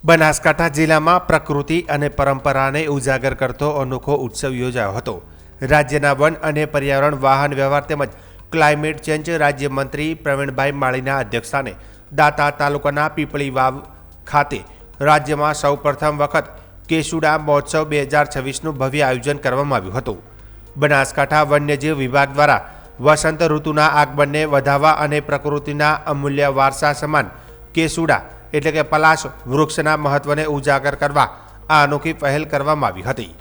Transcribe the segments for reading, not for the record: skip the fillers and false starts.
બનાસકાંઠા જિલ્લામાં પ્રકૃતિ અને પરંપરાને ઉજાગર કરતો અનોખો ઉત્સવ યોજાયો હતો। રાજ્યના વન અને પર્યાવરણ વાહન વ્યવહાર તેમજ ક્લાઇમેટ ચેન્જ રાજ્યમંત્રી પ્રવીણભાઈ માળીના અધ્યક્ષસ્થાને દાંતા તાલુકાના પીપળી વાવ ખાતે રાજ્યમાં સૌપ્રથમ વખત કેસુડા મહોત્સવ 2026નું ભવ્ય આયોજન કરવામાં આવ્યું હતું। બનાસકાંઠા વન્યજીવ વિભાગ દ્વારા વસંત ઋતુના આગમનને વધાવવા અને પ્રકૃતિના અમૂલ્ય વારસા સમાન કેસુડા એટલે કે પલાશ વૃક્ષના મહત્વને ઉજાગર કરવા આ અનોખી પહેલ કરવામાં આવી હતી।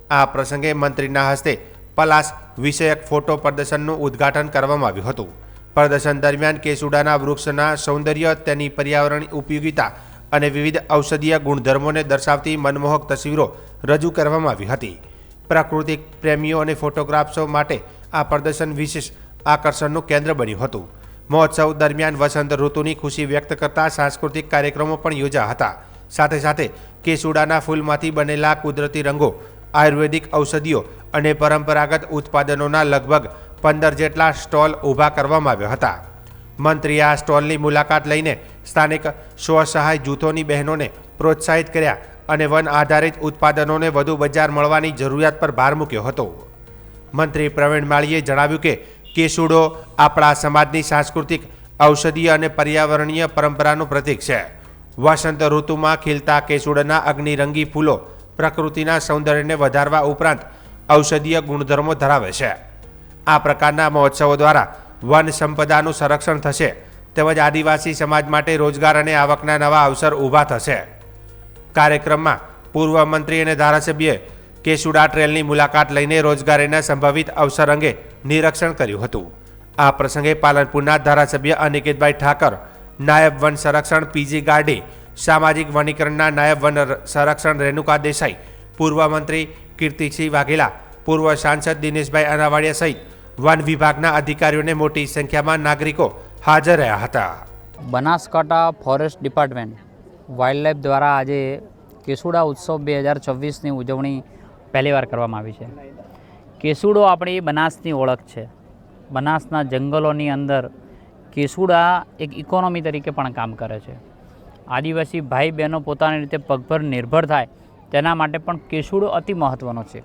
આ પ્રસંગે મંત્રીના હસ્તે પલાશ વિષયક ફોટો પ્રદર્શનનું ઉદ્ઘાટન કરવામાં આવ્યું હતું। પ્રદર્શન દરમિયાન કેસુડાના વૃક્ષના સૌંદર્ય, તેની પર્યાવરણીય ઉપયોગિતા અને વિવિધ ઔષધીય ગુણધર્મોને દર્શાવતી મનમોહક તસવીરો રજૂ કરવામાં આવી હતી। પ્રાકૃતિક પ્રેમીઓ અને ફોટોગ્રાફર્સો માટે આ પ્રદર્શન વિશેષ આકર્ષણનું કેન્દ્ર બન્યું હતું। મહોત્સવ દરમિયાન વસંત ઋતુની ખુશી વ્યક્ત કરતા સાંસ્કૃતિક કાર્યક્રમો પણ યોજાયા હતા। સાથે સાથે કેસુડાના ફૂલમાંથી બનેલા કુદરતી રંગો, આયુર્વેદિક ઔષધિઓ અને પરંપરાગત ઉત્પાદનોના લગભગ 15 જેટલા સ્ટોલ ઊભા કરવામાં આવ્યા હતા। મંત્રીએ આ સ્ટોલની મુલાકાત લઈને સ્થાનિક સ્વસહાય જૂથોની બહેનોને પ્રોત્સાહિત કર્યા અને વન આધારિત ઉત્પાદનોને વધુ બજાર મળવાની જરૂરિયાત પર ભાર મૂક્યો હતો। મંત્રી પ્રવીણ માળીએ જણાવ્યું કે કેસુડો આપણા સમાજની સાંસ્કૃતિક, ઔષધીય અને પર્યાવરણીય પરંપરાનું પ્રતીક છે। વસંત ઋતુમાં ખીલતા કેસુડાના અગ્નિરંગી ફૂલો પ્રકૃતિના સૌંદર્યને વધારવા ઉપરાંત ઔષધીય ગુણધર્મો ધરાવે છે। આ પ્રકારના મહોત્સવો દ્વારા વન સંપદાનું સંરક્ષણ થશે તેમજ આદિવાસી સમાજ માટે રોજગાર અને આવકના નવા અવસર ઊભા થશે। કાર્યક્રમમાં પૂર્વ મંત્રી અને ધારાસભ્યએ કેસુડા ટ્રેલની મુલાકાત લઈને રોજગારીના સંભવિત અવસર અંગે નિરીક્ષણ કર્યું હતું। આ પ્રસંગે પાલનપુરના ધારાસભ્ય અનિકેતભાઈ ઠાકર, નાયબ વન સંરક્ષણ પીજી ગાર્ડી, સામાજિક વનીકરણના નાયબ વન સંરક્ષણ રેણુકા દેસાઈ, પૂર્વ મંત્રી કીર્તિસિંહ વાઘેલા, પૂર્વ સાંસદ દિનેશભાઈ અનાવાડિયા સહિત વન વિભાગના અધિકારીઓને મોટી સંખ્યામાં નાગરિકો હાજર રહ્યા હતા। બનાસકાંઠા ફોરેસ્ટ ડિપાર્ટમેન્ટ વાઇલ્ડલાઇફ દ્વારા આજે કેસુડા ઉત્સવ 2026ની ઉજવણી પહેલીવાર કરવામાં આવી છે। કેસુડો આપણી બનાસની ઓળખ છે। બનાસના જંગલોની અંદર કેસુડા એક ઇકોનોમી તરીકે પણ કામ કરે છે। આદિવાસી ભાઈ બહેનો પોતાની રીતે પગભર નિર્ભર થાય તેના માટે પણ કેસુડો અતિ મહત્ત્વનો છે।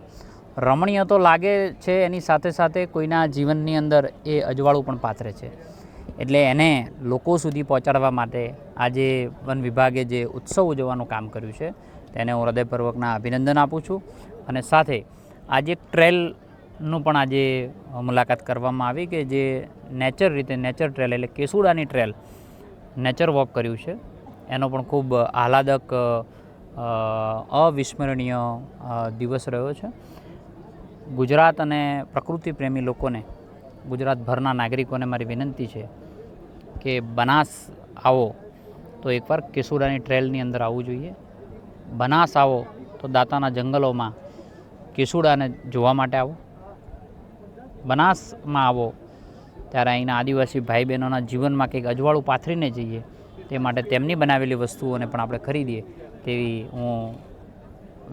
રમણીય તો લાગે છે, એની સાથે સાથે કોઈના જીવનની અંદર એ અજવાળું પણ પાથરે છે। એટલે એને લોકો સુધી પહોંચાડવા માટે આજે વન વિભાગે જે ઉત્સવ ઉજવવાનું કામ કર્યું છે તેને હું હૃદયપૂર્વકના અભિનંદન આપું છું। અને સાથે આજે ટ્રેલનું પણ આજે મુલાકાત કરવામાં આવી કે જે નેચર ટ્રેલ એટલે કેસુડાની ટ્રેલ નેચર વોક કર્યું છે, એનો પણ ખૂબ આહલાદક અવિસ્મરણીય દિવસ રહ્યો છે। ગુજરાત અને પ્રકૃતિ પ્રેમી લોકોને, ગુજરાતભરના નાગરિકોને મારી વિનંતી છે કે બનાસ આવો તો એકવાર કેસુડાની ટ્રેલની અંદર આવવું જોઈએ। બનાસ આવો તો દાંતાના જંગલોમાં કેસુડાને જોવા માટે આવો। બનાસમાં આવો ત્યારે અહીંના આદિવાસી ભાઈ બહેનોના જીવનમાં કંઈક અજવાળું પાથરીને જઈએ, તે માટે તેમની બનાવેલી વસ્તુઓને પણ આપણે ખરીદીએ તેવી હું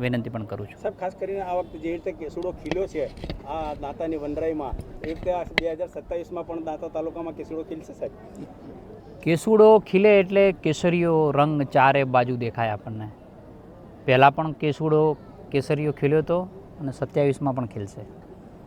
વિનંતી પણ કરું છું। સાહેબ, ખાસ કરીને આ વખતે જે રીતે કેસુડો ખીલ્યો છે આ દાંતાની વનરાઈમાં, એ રીતે 2027માં પણ દાંતા તાલુકામાં કેસુડો ખીલશે સાહેબ? કેસુડો ખીલે એટલે કેસરીયો રંગ ચારે બાજુ દેખાય આપણને। પહેલાં પણ કેસુડો કેસરીયો ખીલ્યો હતો અને 27માં પણ ખીલશે।